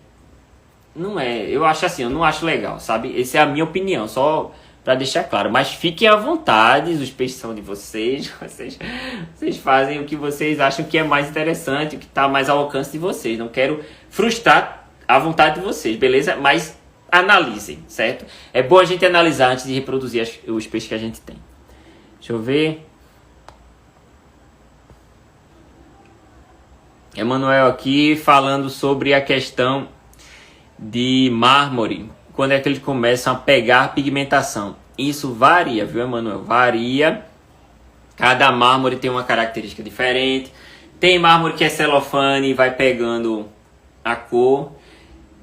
não é, eu acho assim, eu não acho legal, sabe? Essa é a minha opinião, só para deixar claro. Mas fiquem à vontade, os peixes são de vocês, vocês fazem o que vocês acham que é mais interessante, o que está mais ao alcance de vocês. Não quero frustrar a vontade de vocês, beleza? Mas analisem, certo? É bom a gente analisar antes de reproduzir os peixes que a gente tem. Deixa eu ver. Emanuel aqui falando sobre a questão de mármore, quando é que eles começam a pegar pigmentação. Isso varia, viu, Emanuel? Varia. Cada mármore tem uma característica diferente. Tem mármore que é celofane e vai pegando a cor.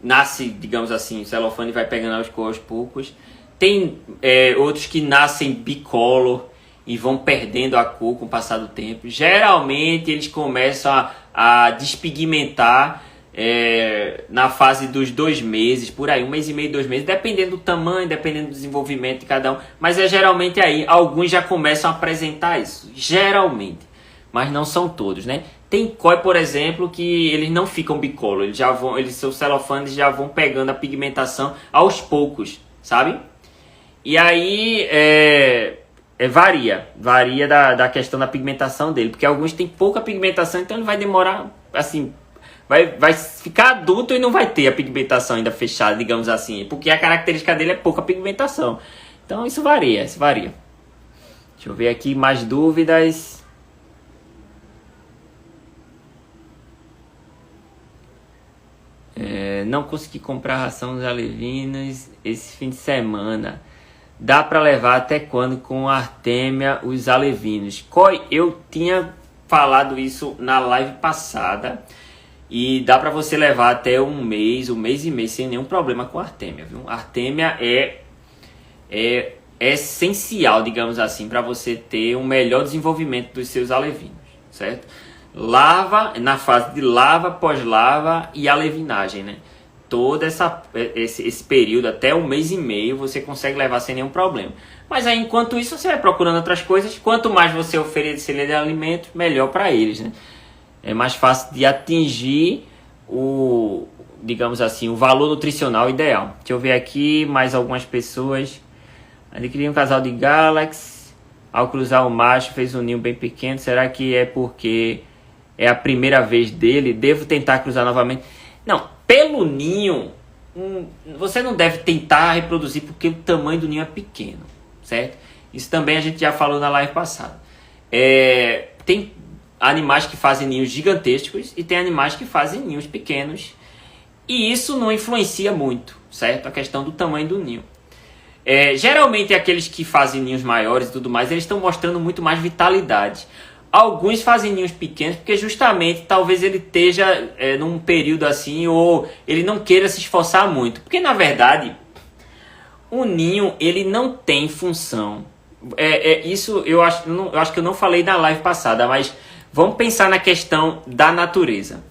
Nasce, digamos assim, o celofane vai pegando aos poucos. Tem outros que nascem bicolor e vão perdendo a cor com o passar do tempo. Geralmente eles começam a despigmentar na fase dos 2 meses, por aí, 1 mês e meio, 2 meses, dependendo do tamanho, dependendo do desenvolvimento de cada um, mas é geralmente aí, alguns já começam a apresentar isso, geralmente, mas não são todos, né? Tem koi, por exemplo, que eles não ficam bicolor, seus celofanes já vão pegando a pigmentação aos poucos, sabe? E aí, varia da questão da pigmentação dele, porque alguns têm pouca pigmentação, então ele vai demorar, assim, vai ficar adulto e não vai ter a pigmentação ainda fechada, digamos assim, porque a característica dele é pouca pigmentação. Então isso varia. Deixa eu ver aqui mais dúvidas. Não consegui comprar ração dos alevinos esse fim de semana. Dá para levar até quando com Artemia os alevinos? Eu tinha falado isso na live passada. E dá para você levar até 1 mês e meio sem nenhum problema com a Artemia, viu? A Artemia é essencial, digamos assim, para você ter um melhor desenvolvimento dos seus alevinos, certo? Lava, na fase de lava, pós-lava e alevinagem, né? Todo esse período, até 1 mês e meio, você consegue levar sem nenhum problema. Mas aí, enquanto isso, você vai procurando outras coisas. Quanto mais você oferecer de alimento, melhor para eles, né? É mais fácil de atingir digamos assim, o valor nutricional ideal. Deixa eu ver aqui mais algumas pessoas. Adquiri um casal de Galaxy. Ao cruzar o macho, fez um ninho bem pequeno. Será que é porque é a primeira vez dele? Devo tentar cruzar novamente? Não, pelo ninho, você não deve tentar reproduzir porque o tamanho do ninho é pequeno, certo? Isso também a gente já falou na live passada. Tem animais que fazem ninhos gigantescos e tem animais que fazem ninhos pequenos. E isso não influencia muito, certo? A questão do tamanho do ninho. Geralmente aqueles que fazem ninhos maiores e tudo mais, eles estão mostrando muito mais vitalidade. Alguns fazem ninhos pequenos porque justamente talvez ele esteja num período assim, ou ele não queira se esforçar muito. Porque na verdade, o ninho ele não tem função. Isso eu acho que eu não falei na live passada, mas vamos pensar na questão da natureza.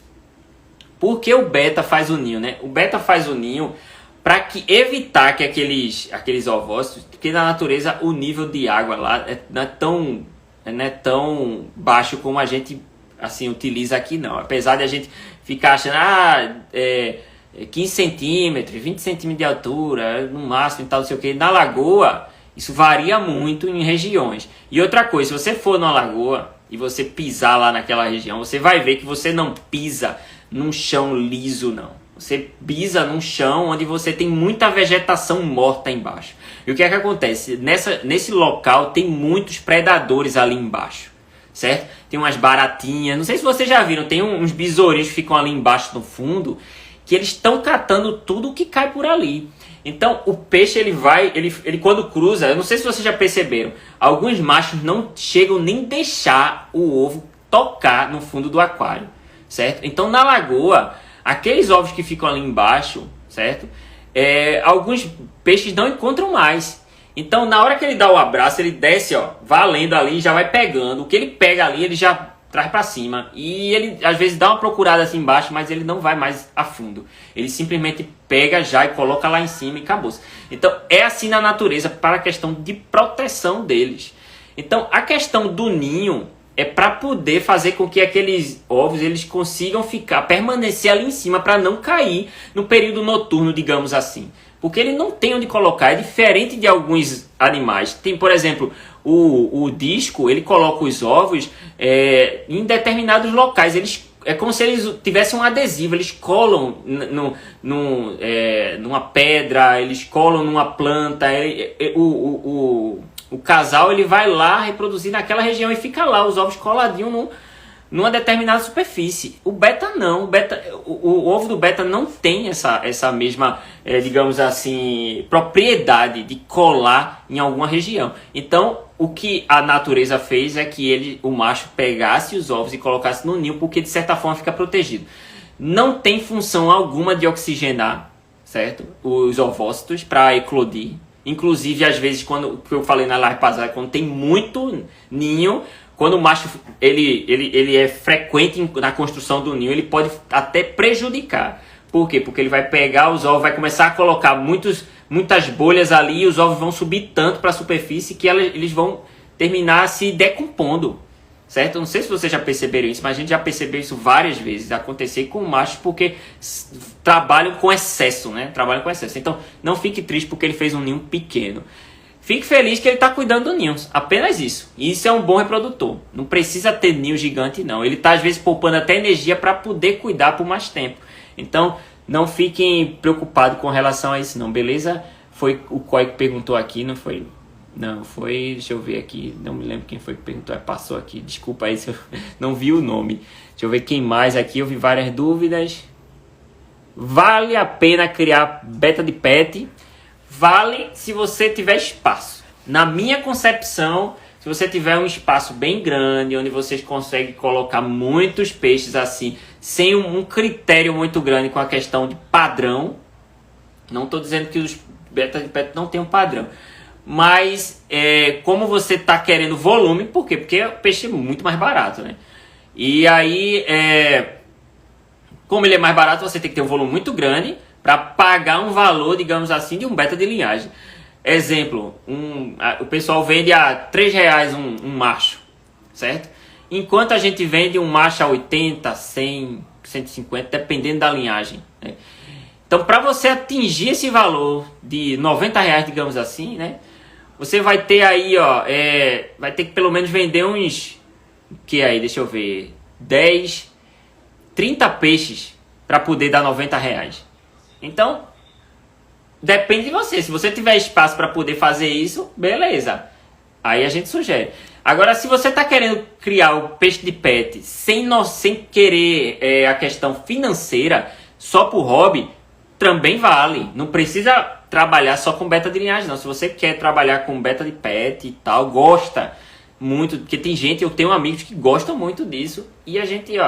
Por que o beta faz o ninho, né? O beta faz o ninho para evitar que aqueles ovócitos, porque na natureza o nível de água lá não é tão baixo como a gente assim utiliza aqui não. Apesar de a gente ficar achando 15 centímetros, 20 centímetros de altura, no máximo e tal, não sei o que, na lagoa isso varia muito em regiões. E outra coisa, se você for numa lagoa e você pisar lá naquela região, você vai ver que você não pisa num chão liso, não. Você pisa num chão onde você tem muita vegetação morta embaixo. E o que é que acontece? Nesse local tem muitos predadores ali embaixo, certo? Tem umas baratinhas, não sei se vocês já viram, tem uns besourinhos que ficam ali embaixo no fundo, que eles estão catando tudo que cai por ali. Então o peixe ele quando cruza, eu não sei se vocês já perceberam, alguns machos não chegam nem deixar o ovo tocar no fundo do aquário, certo? Então na lagoa, aqueles ovos que ficam ali embaixo, certo? Alguns peixes não encontram mais. Então na hora que ele dá o abraço, ele desce, ó, valendo ali, já vai pegando. O que ele pega ali, ele já traz para cima. E ele às vezes dá uma procurada assim embaixo, mas ele não vai mais a fundo. Ele simplesmente pega já e coloca lá em cima e acabou. Então é assim na natureza para a questão de proteção deles. Então a questão do ninho é para poder fazer com que aqueles ovos eles consigam permanecer ali em cima para não cair no período noturno, digamos assim. Porque ele não tem onde colocar, é diferente de alguns animais. Tem, por exemplo, o disco, ele coloca os ovos em determinados locais. É como se eles tivessem um adesivo, eles colam numa pedra, eles colam numa planta. O casal ele vai lá reproduzir naquela região e fica lá, os ovos coladinhos numa determinada superfície. O beta não, o ovo do beta não tem essa mesma, digamos assim, propriedade de colar em alguma região. Então, o que a natureza fez é que o macho pegasse os ovos e colocasse no ninho, porque de certa forma fica protegido. Não tem função alguma de oxigenar, certo? Os ovócitos para eclodir. Inclusive, às vezes, quando que eu falei na live passada, quando tem muito ninho, quando o macho ele é frequente na construção do ninho, ele pode até prejudicar. Por quê? Porque ele vai pegar os ovos, vai começar a colocar muitas bolhas ali e os ovos vão subir tanto para a superfície que eles vão terminar se decompondo. Certo? Não sei se vocês já perceberam isso, mas a gente já percebeu isso várias vezes acontecer com machos porque trabalham com excesso, né? Trabalham com excesso. Então, não fique triste porque ele fez um ninho pequeno. Fique feliz que ele está cuidando do ninho. Apenas isso. E isso é um bom reprodutor. Não precisa ter ninho gigante, não. Ele está, às vezes, poupando até energia para poder cuidar por mais tempo. Então, não fiquem preocupados com relação a isso, não. Beleza? Foi o Coy que perguntou aqui, não foi... Não, foi... Deixa eu ver aqui. Não me lembro quem foi que perguntou. Passou aqui. Desculpa aí se eu não vi o nome. Deixa eu ver quem mais aqui. Eu vi várias dúvidas. Vale a pena criar beta de pet? Vale se você tiver espaço. Na minha concepção, se você tiver um espaço bem grande, onde vocês conseguem colocar muitos peixes assim, sem um critério muito grande com a questão de padrão. Não estou dizendo que os beta de pet não tem um padrão. Mas como você está querendo volume, por quê? Porque o peixe é muito mais barato, né? E aí, como ele é mais barato, você tem que ter um volume muito grande para pagar um valor, digamos assim, de um beta de linhagem. Exemplo, o pessoal vende a R$3 um macho, certo? Enquanto a gente vende um macho a 80, 100, 150, dependendo da linhagem, né? Então, para você atingir esse valor de R$90, digamos assim, né? Você vai ter aí, ó, vai ter que pelo menos vender uns, deixa eu ver, 10, 30 peixes para poder dar R$90. Então, depende de você. Se você tiver espaço para poder fazer isso, beleza. Aí a gente sugere. Agora, se você está querendo criar o peixe de pet sem querer a questão financeira, só por hobby, também vale. Não precisa trabalhar só com beta de linhagem, não. Se você quer trabalhar com beta de pet e tal, gosta muito, porque tem gente, eu tenho amigos que gostam muito disso e a gente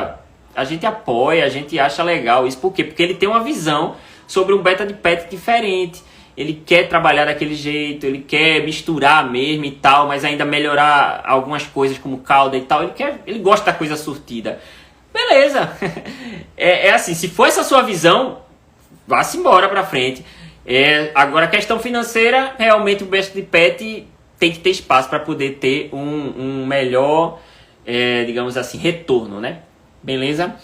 apoia, a gente acha legal isso. Por quê? Porque ele tem uma visão sobre um beta de pet diferente. Ele quer trabalhar daquele jeito, ele quer misturar mesmo e tal, mas ainda melhorar algumas coisas como calda e tal. Ele gosta da coisa surtida. Beleza. É assim, se for essa sua visão, vá-se embora pra frente. Agora, a questão financeira, realmente o beta de pet tem que ter espaço para poder ter um melhor, digamos assim, retorno, né? Beleza?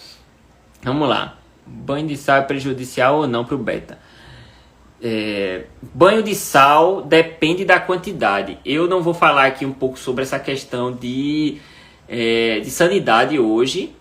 Vamos lá. Banho de sal é prejudicial ou não para o beta? Banho de sal depende da quantidade. Eu não vou falar aqui um pouco sobre essa questão de sanidade hoje,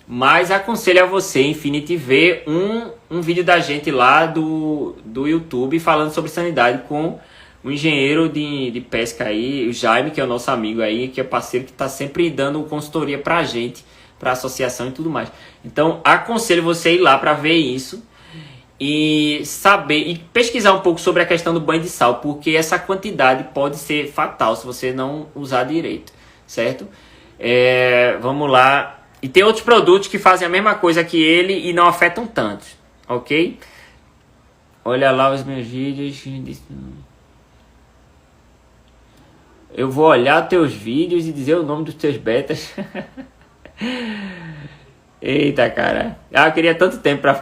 mas aconselho a você, Infinity, ver um vídeo da gente lá do YouTube falando sobre sanidade com um engenheiro de pesca aí, o Jaime, que é o nosso amigo aí, que é parceiro que está sempre dando consultoria pra gente, pra associação e tudo mais. Então, aconselho você ir lá para ver isso e saber e pesquisar um pouco sobre a questão do banho de sal, porque essa quantidade pode ser fatal se você não usar direito, certo? Vamos lá. E tem outros produtos que fazem a mesma coisa que ele e não afetam tanto, ok? Olha lá os meus vídeos. Eu vou olhar teus vídeos e dizer o nome dos teus betas. Eita, cara. Eu queria tanto tempo pra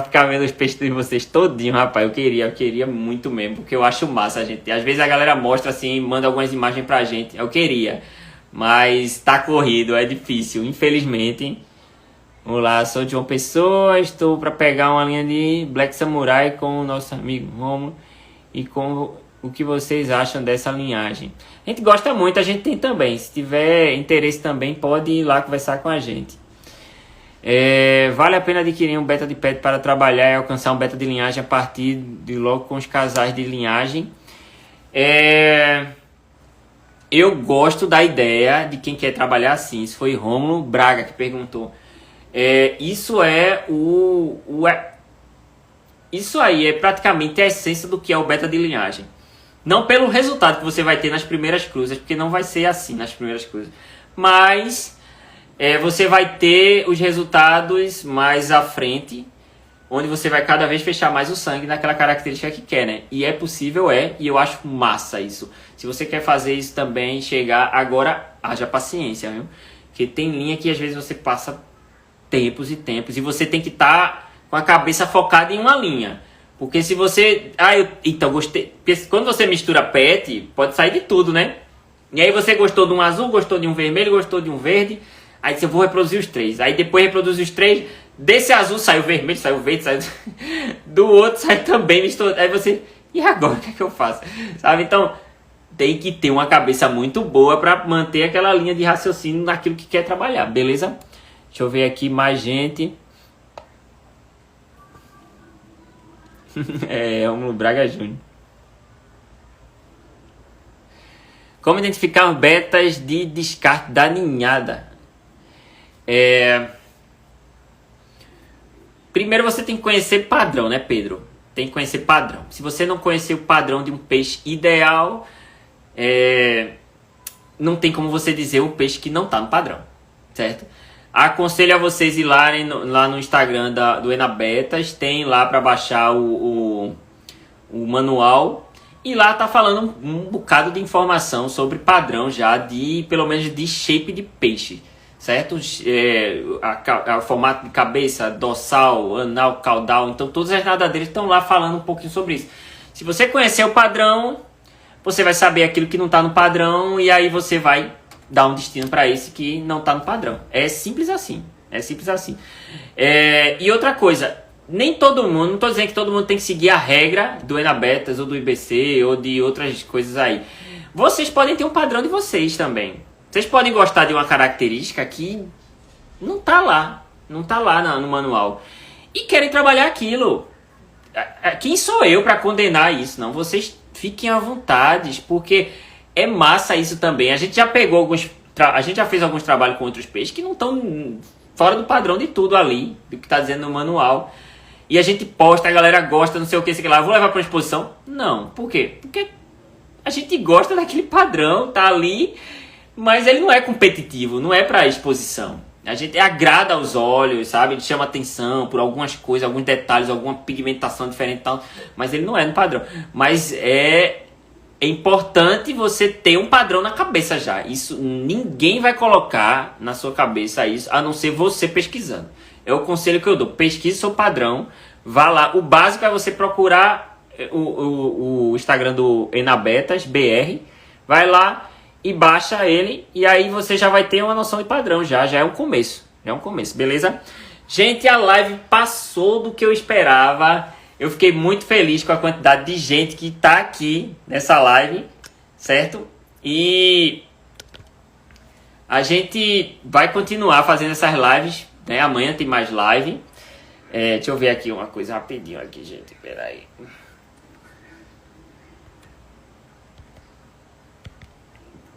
ficar vendo os peixes de vocês todinho, rapaz. Eu queria muito mesmo, porque eu acho massa, gente. Às vezes a galera mostra assim, manda algumas imagens pra gente. Eu queria, mas tá corrido, é difícil, infelizmente. Vamos lá, sou de uma pessoa, estou para pegar uma linha de Black Samurai com o nosso amigo Romulo e com o que vocês acham dessa linhagem. A gente gosta muito, a gente tem também. Se tiver interesse também, pode ir lá conversar com a gente. Vale a pena adquirir um beta de pet para trabalhar e alcançar um beta de linhagem a partir de logo com os casais de linhagem. Eu gosto da ideia de quem quer trabalhar assim. Isso foi Rômulo Braga que perguntou. Isso aí é praticamente a essência do que é o beta de linhagem. Não pelo resultado que você vai ter nas primeiras cruzes, porque não vai ser assim nas primeiras cruzes. Mas você vai ter os resultados mais à frente, onde você vai cada vez fechar mais o sangue naquela característica que quer, né? E é possível, e eu acho massa isso. Se você quer fazer isso também, chegar agora, haja paciência, viu? Porque tem linha que às vezes você passa tempos e tempos, e você tem que estar com a cabeça focada em uma linha. Porque se você... então, gostei. Porque quando você mistura pet, pode sair de tudo, né? E aí você gostou de um azul, gostou de um vermelho, gostou de um verde. Aí você vou reproduzir os três. Aí depois reproduz os três. Desse azul saiu vermelho, saiu verde, saiu... do outro sai também misturado. Aí você... E agora, o que é que eu faço? Sabe? Então, tem que ter uma cabeça muito boa para manter aquela linha de raciocínio naquilo que quer trabalhar, beleza? Deixa eu ver aqui mais gente. Romulo Braga Júnior. Como identificar betas de descarte da ninhada? Primeiro você tem que conhecer padrão, né, Pedro? Tem que conhecer padrão. Se você não conhecer o padrão de um peixe ideal, não tem como você dizer um peixe que não está no padrão, certo? Aconselho a vocês ir lá no Instagram do Enabetas, tem lá para baixar o manual, e lá tá falando um bocado de informação sobre padrão já, pelo menos de shape de peixe, certo? O formato de cabeça, dorsal, anal, caudal, então todas as nadadeiras estão lá falando um pouquinho sobre isso. Se você conhecer o padrão, você vai saber aquilo que não está no padrão, e aí você vai dar um destino para esse que não está no padrão. É simples assim. E outra coisa, nem todo mundo, não estou dizendo que todo mundo tem que seguir a regra do Enabetas ou do IBC ou de outras coisas aí. Vocês podem ter um padrão de vocês também. Vocês podem gostar de uma característica que não está lá no manual e querem trabalhar aquilo. Quem sou eu para condenar isso? Não, vocês fiquem à vontade, porque é massa isso também. A gente já fez alguns trabalhos com outros peixes que não estão fora do padrão de tudo ali, do que está dizendo no manual. E a gente posta, a galera gosta, não sei o que, sei lá. Vou levar para exposição? Não. Por quê? Porque a gente gosta daquele padrão, tá ali, mas ele não é competitivo, não é para exposição. A gente agrada aos olhos, sabe? Ele chama atenção por algumas coisas, alguns detalhes, alguma pigmentação diferente e tal, mas ele não é no padrão. Mas é importante você ter um padrão na cabeça já. Isso ninguém vai colocar na sua cabeça isso, a não ser você pesquisando. É o conselho que eu dou. Pesquise seu padrão, vá lá. O básico é você procurar o Instagram do Enabetas BR, vai lá e baixa ele, e aí você já vai ter uma noção de padrão, já é um começo, beleza? Gente, a live passou do que eu esperava. Eu fiquei muito feliz com a quantidade de gente que está aqui nessa live, certo? E a gente vai continuar fazendo essas lives, né? Amanhã tem mais live. Deixa eu ver aqui uma coisa rapidinho aqui, gente. Peraí.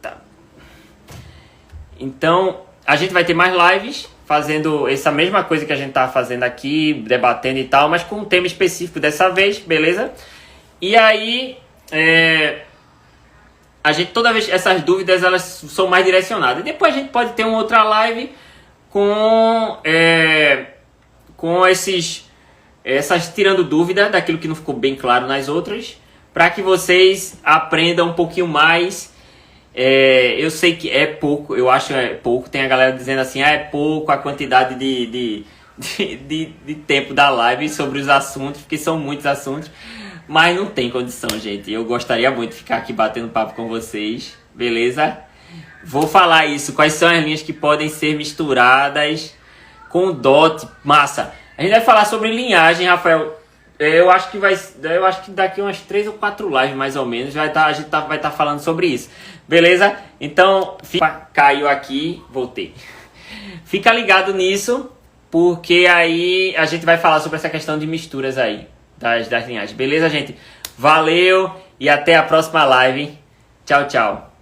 Tá. Então, a gente vai ter mais lives fazendo essa mesma coisa que a gente tá fazendo aqui, debatendo e tal, mas com um tema específico dessa vez, beleza? E aí, a gente, toda vez, essas dúvidas, elas são mais direcionadas. E depois a gente pode ter uma outra live com essas tirando dúvida daquilo que não ficou bem claro nas outras, para que vocês aprendam um pouquinho mais Eu sei que é pouco, eu acho é pouco. Tem a galera dizendo assim, é pouco a quantidade de tempo da live sobre os assuntos, porque são muitos assuntos. Mas não tem condição, gente. Eu gostaria muito de ficar aqui batendo papo com vocês, beleza? Vou falar isso, quais são as linhas que podem ser misturadas com o DOT. Massa! A gente vai falar sobre linhagem, Rafael. Eu acho que daqui umas 3 ou 4 lives, mais ou menos, a gente vai estar falando sobre isso. Beleza? Então, caiu aqui, voltei. Fica ligado nisso, porque aí a gente vai falar sobre essa questão de misturas aí, das linhagens. Beleza, gente? Valeu e até a próxima live. Tchau, tchau.